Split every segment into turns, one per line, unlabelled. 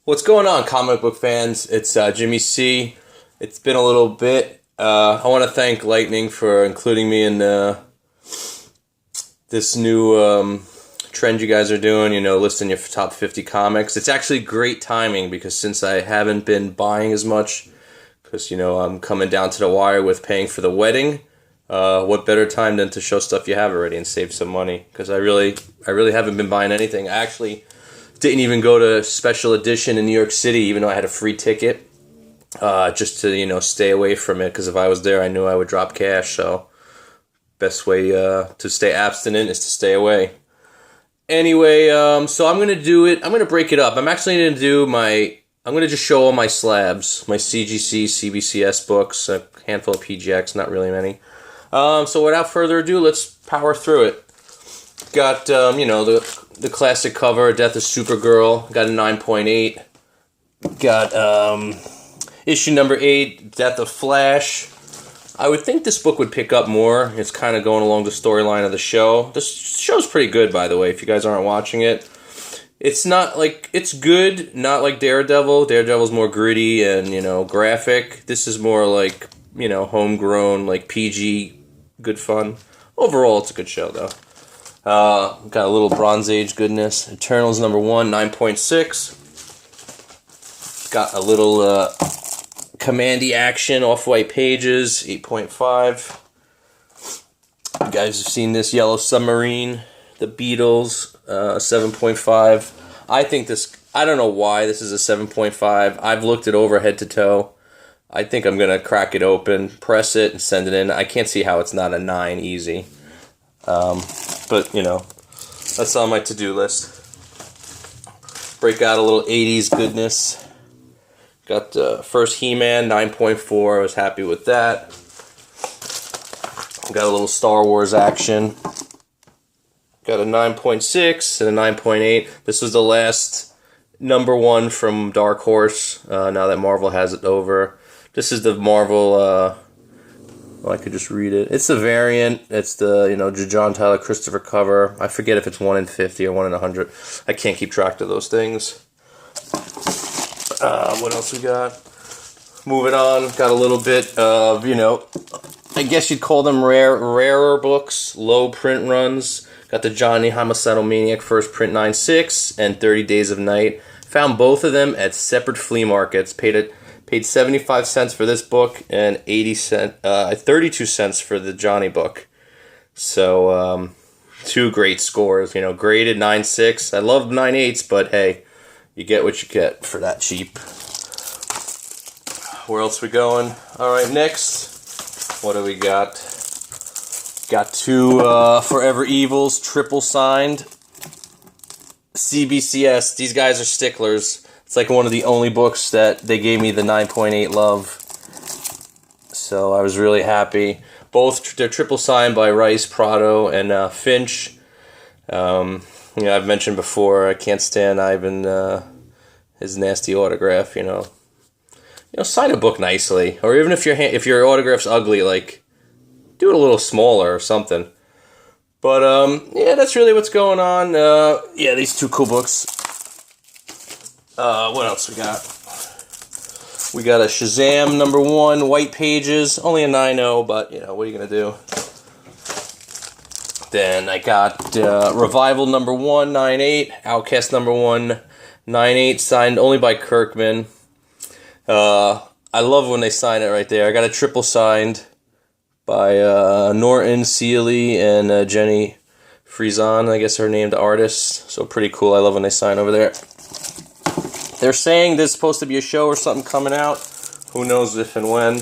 What's going on, comic book fans? It's Jimmy C. It's been a little bit. I want to thank Lightning for including me in this new trend you guys are doing, listing your top 50 comics. It's actually great timing because since I haven't been buying as much, because, I'm coming down to the wire with paying for the wedding, what better time than to show stuff you have already and save some money? Because I really haven't been buying anything. I actually didn't even go to special edition in New York City, even though I had a free ticket, just to, stay away from it, because if I was there, I knew I would drop cash, so best way to stay abstinent is to stay away. Anyway, so I'm going to do it, I'm going to break it up. I'm actually going to do I'm going to just show all my slabs, my CGC CBCS books, a handful of PGX, not really many. So without further ado, let's power through it. Got, the classic cover, Death of Supergirl, got a 9.8. Got issue number 8, Death of Flash. I would think this book would pick up more. It's kind of going along the storyline of the show. This show's pretty good, by the way, if you guys aren't watching it. It's not like, it's good, not like Daredevil. Daredevil's more gritty and, graphic. This is more like, homegrown, like PG, good fun. Overall, it's a good show, though. Got a little Bronze Age goodness. Eternals number 1, 9.6. Got a little Commandy action, off-white pages, 8.5. You guys have seen this, Yellow Submarine, The Beatles, 7.5. I think this, I don't know why this is a 7.5. I've looked it over head to toe. I think I'm going to crack it open, press it, and send it in. I can't see how it's not a 9 easy. But, that's on my to-do list. Break out a little 80s goodness. Got the first He-Man, 9.4. I was happy with that. Got a little Star Wars action. Got a 9.6 and a 9.8. This was the last number 1 from Dark Horse, now that Marvel has it over. This is the Marvel... I could just read it. It's the variant. It's the, John Tyler Christopher cover. I forget if it's 1 in 50 or 1 in 100. I can't keep track of those things. What else we got? Moving on. Got a little bit of, I guess you'd call them rarer books. Low print runs. Got the Johnny Homicidal Maniac first print 9.6 and 30 Days of Night. Found both of them at separate flea markets. Paid 75 cents for this book and 32 cents for the Johnny book. So, 2 great scores. Graded 9.6. I love 9.8s, but hey, you get what you get for that cheap. Where else we going? All right, next, what do we got? Got 2 Forever Evils, triple signed. CBCS. These guys are sticklers. It's like one of the only books that they gave me the 9.8 love. So I was really happy. Both, they're triple signed by Rice, Prado, and Finch. I've mentioned before, I can't stand Ivan, his nasty autograph, sign a book nicely. Or even if your autograph's ugly, like, do it a little smaller or something. But, that's really what's going on. These 2 cool books. What else we got? We got a Shazam number 1, white pages, only a 9.0, but, what are you going to do? Then I got Revival number 1, 9.8, Outcast number 1, 9.8, signed only by Kirkman. I love when they sign it right there. I got a triple signed by Norton, Seeley, and Jenny Frieson, I guess her named artist. So pretty cool. I love when they sign over there. They're saying there's supposed to be a show or something coming out. Who knows if and when.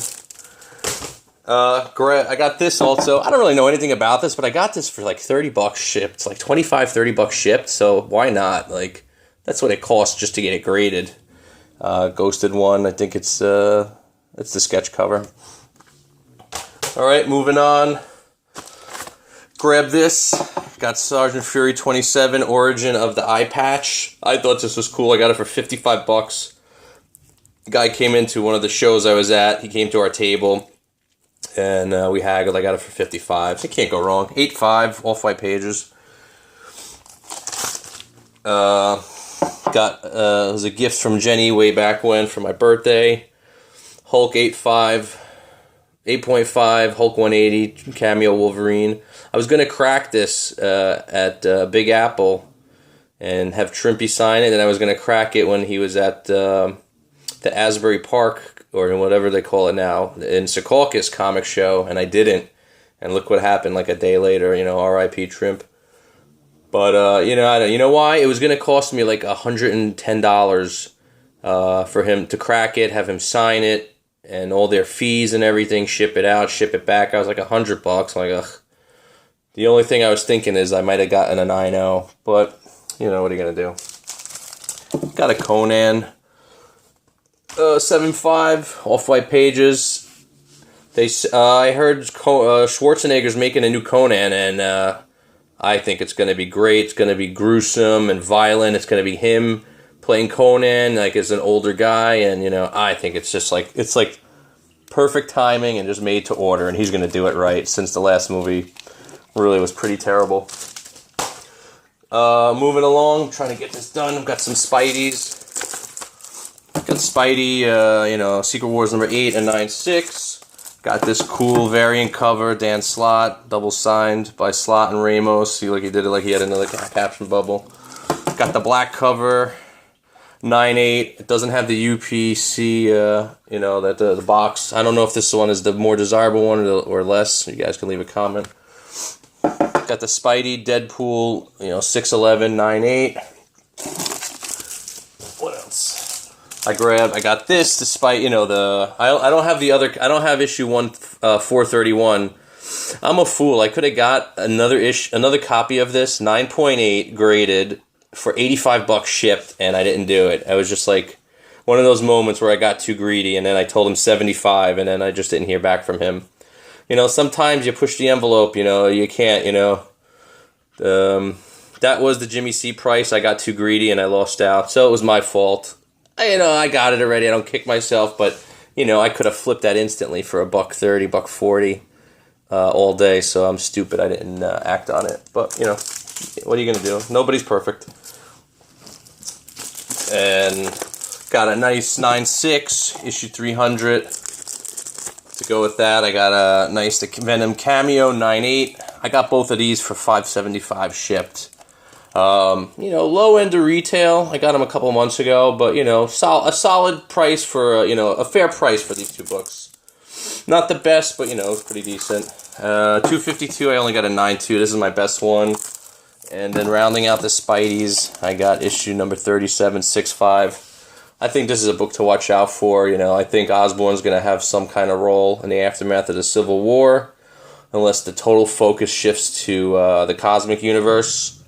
I got this also. I don't really know anything about this, but I got this for like $30 shipped. It's like $25-$30 shipped, so why not? Like, that's what it costs just to get it graded. Ghosted one. I think it's the sketch cover. Alright, moving on. Grab this. Got Sergeant Fury 27, Origin of the Eye Patch. I thought this was cool. I got it for $55. The guy came into one of the shows I was at. He came to our table, and we haggled. I got it for $55. So you can't go wrong. 8.5, off-white pages. Got it was a gift from Jenny way back when for my birthday. Hulk 8.5, Hulk 180, Cameo Wolverine. I was going to crack this at Big Apple and have Trimpy sign it, and I was going to crack it when he was at the Asbury Park, or whatever they call it now, in Secaucus comic show, and I didn't. And look what happened like a day later, R.I.P. Trimp. But, you know why? It was going to cost me like $110 for him to crack it, have him sign it, and all their fees and everything, ship it out, ship it back. I was like $100. I'm like, ugh. The only thing I was thinking is I might have gotten a 9.0, but, what are you going to do? Got a Conan 7.5, off-white pages. I heard Schwarzenegger's making a new Conan, and I think it's going to be great. It's going to be gruesome and violent. It's going to be him playing Conan, like as an older guy, and I think it's just like perfect timing and just made to order, and he's going to do it right. Since the last movie really was pretty terrible. Moving along, trying to get this done. I've got some Spideys. Got Spidey, Secret Wars number 8 and 9.6. Got this cool variant cover, Dan Slott, double signed by Slott and Ramos. See, like he did it like he had another caption bubble. Got the black cover, 9.8. It doesn't have the UPC, that the box. I don't know if this one is the more desirable one or less. You guys can leave a comment. Got the Spidey, Deadpool, 6.11, 9.8. What else? I got this despite, I don't have the other, I don't have issue 431. I'm a fool. I could have got another copy of this, 9.8 graded for $85 shipped, and I didn't do it. I was just like one of those moments where I got too greedy, and then I told him 75, and then I just didn't hear back from him. Sometimes you push the envelope, you can't, that was the Jimmy C price. I got too greedy and I lost out, so it was my fault. I got it already. I don't kick myself, but I could have flipped that instantly for $1.30, $1.40 all day. So I'm stupid. I didn't act on it. But what are you gonna do? Nobody's perfect. And got a nice 9.6 issue 300 to go with that. I got a nice Venom Cameo 9.8. I got both of these for $5.75 shipped. Low end of retail. I got them a couple months ago, but a solid price for a fair price for these two books. Not the best, but it's pretty decent. $2.52. I only got a 9.2. This is my best one. And then rounding out the Spideys, I got issue number 37, 6.5. I think this is a book to watch out for. I think Osborn's gonna have some kind of role in the aftermath of the Civil War, unless the total focus shifts to the cosmic universe.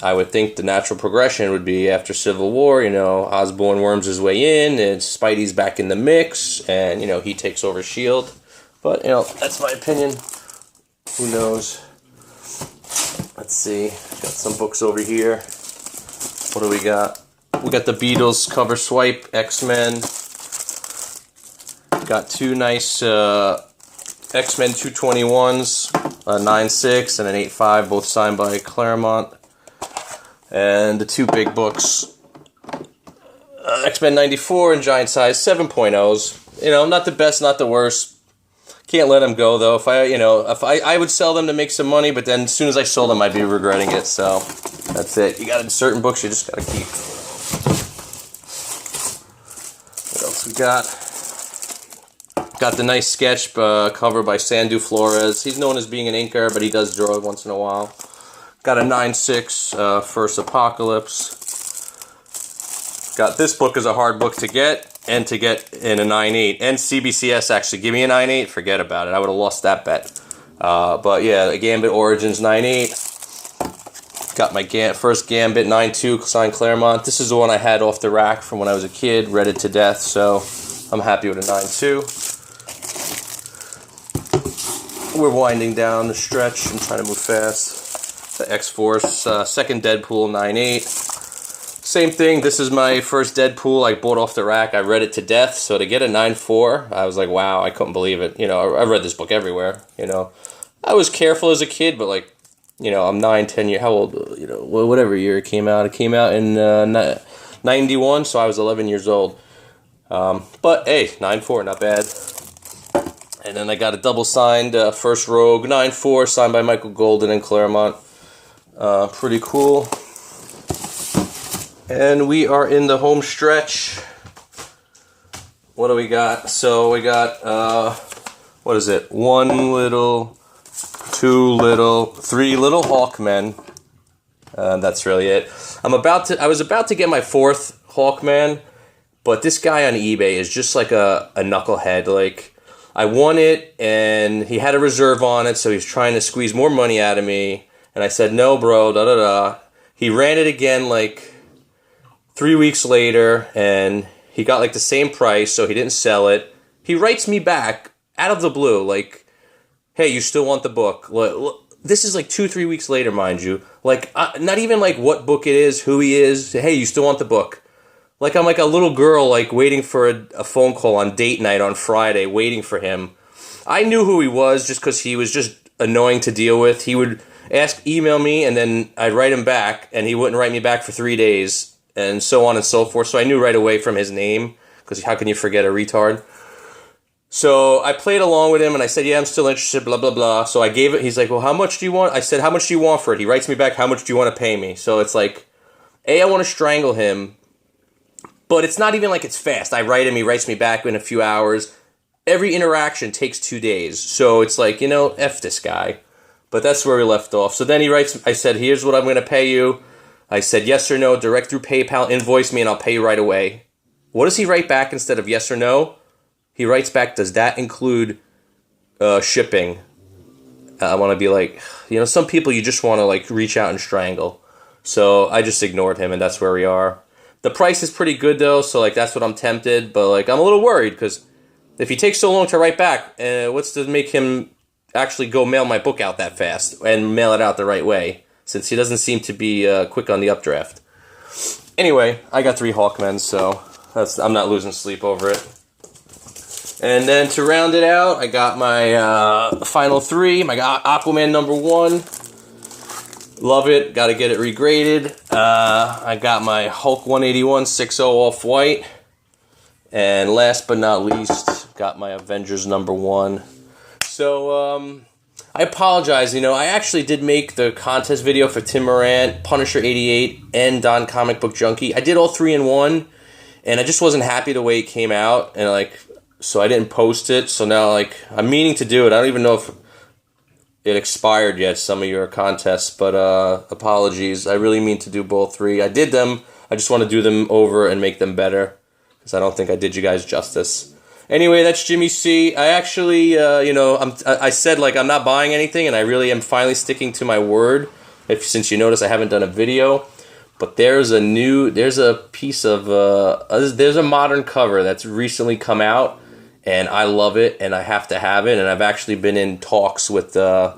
I would think the natural progression would be after Civil War, Osborn worms his way in, and Spidey's back in the mix, and, he takes over S.H.I.E.L.D. But, that's my opinion. Who knows? Let's see. Got some books over here. What do we got? We got the Beatles cover swipe, X-Men. Got two nice X-Men 221s, a 9.6 and an 8.5, both signed by Claremont. And the two big books, X-Men 94 and Giant Size 7.0s. Not the best, not the worst. Can't let them go though. If I would sell them to make some money, but then as soon as I sold them, I'd be regretting it. So that's it. You got certain books you just gotta keep. What else we got? Got the nice sketch cover by Sandu Flores. He's known as being an inker, but he does draw once in a while. Got a 9.6 First Apocalypse. Got this book is a hard book to get, and to get in a 9.8. And CBCS actually give me a 9.8. Forget about it. I would have lost that bet. But yeah, Gambit Origins 9.8. Got my first Gambit 9.2 signed Claremont. This is the one I had off the rack from when I was a kid. Read it to death, so I'm happy with a 9.2. We're winding down the stretch. I'm trying to move fast. The X-Force, second Deadpool, 9.8. Same thing, this is my first Deadpool I bought off the rack. I read it to death, so to get a 9.4, I was like, wow, I couldn't believe it. I read this book everywhere, I was careful as a kid, but I'm 9, 10 years, how old, whatever year it came out. It came out in 91, so I was 11 years old. But hey, 9.4, not bad. And then I got a double-signed First Rogue 9.4, signed by Michael Golden and Claremont. Pretty cool. And we are in the home stretch. What do we got? So we got, what is it? 1 little, 2 little, 3 little Hawkmen. That's really it. I was about to get my 4th Hawkman, but this guy on eBay is just like a knucklehead. Like, I won it, and he had a reserve on it, so he was trying to squeeze more money out of me. And I said, no, bro, da-da-da. He ran it again, like, 3 weeks later, and he got, like, the same price, so he didn't sell it. He writes me back, out of the blue, like, hey, you still want the book? This is, like, 2-3 weeks later, mind you. Like, not even, like, what book it is, who he is. Hey, you still want the book? Like, I'm like a little girl, like, waiting for a phone call on date night on Friday, waiting for him. I knew who he was just because he was just annoying to deal with. He would email me, and then I'd write him back, and he wouldn't write me back for 3 days, and so on and so forth. So I knew right away from his name, because how can you forget a retard? So I played along with him, and I said, yeah, I'm still interested, blah, blah, blah. So I gave it. He's like, well, how much do you want? I said, how much do you want for it? He writes me back, how much do you want to pay me? So it's like, I want to strangle him. But it's not even like it's fast. I write him, he writes me back in a few hours. Every interaction takes 2 days. So it's like, F this guy. But that's where we left off. So then he writes, I said, here's what I'm going to pay you. I said, yes or no, direct through PayPal, invoice me, and I'll pay you right away. What does he write back instead of yes or no? He writes back, does that include shipping? I want to be like, some people you just want to like reach out and strangle. So I just ignored him, and that's where we are. The price is pretty good, though, so, like, that's what I'm tempted. But, like, I'm a little worried, because if he takes so long to write back, what's to make him actually go mail my book out that fast and mail it out the right way, since he doesn't seem to be quick on the updraft. Anyway, I got 3 Hawkmen, so I'm not losing sleep over it. And then to round it out, I got my final 3. My Aquaman #1. Love it. Got to get it regraded. I got my Hulk 181 6.0 off-white. And last but not least, got my Avengers #1. So, I apologize. I actually did make the contest video for Tim Morant, Punisher 88, and Don Comic Book Junkie. I did all 3 in one, and I just wasn't happy the way it came out. And, so I didn't post it. So now, I'm meaning to do it. I don't even know if it expired yet, some of your contests, but apologies. I really mean to do both 3. I did them. I just want to do them over and make them better, because I don't think I did you guys justice. Anyway, that's Jimmy C. I actually, I said, I'm not buying anything, and I really am finally sticking to my word, since you notice I haven't done a video. But there's a piece of, there's a modern cover that's recently come out, and I love it, and I have to have it, and I've actually been in talks with the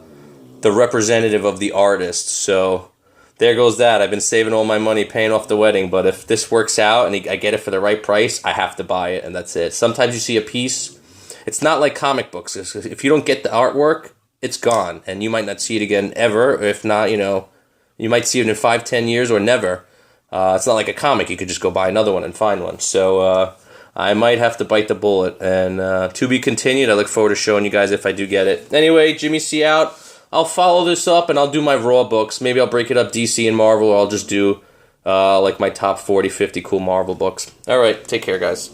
representative of the artist, so there goes that. I've been saving all my money paying off the wedding, but if this works out and I get it for the right price, I have to buy it, and that's it. Sometimes you see a piece, it's not like comic books. If you don't get the artwork, it's gone, and you might not see it again ever. If not, you might see it in 5-10 years or never. It's not like a comic. You could just go buy another one and find one. So, I might have to bite the bullet, and to be continued. I look forward to showing you guys if I do get it. Anyway, Jimmy C out. I'll follow this up, and I'll do my Raw books. Maybe I'll break it up DC and Marvel, or I'll just do my top 40, 50 cool Marvel books. All right, take care, guys.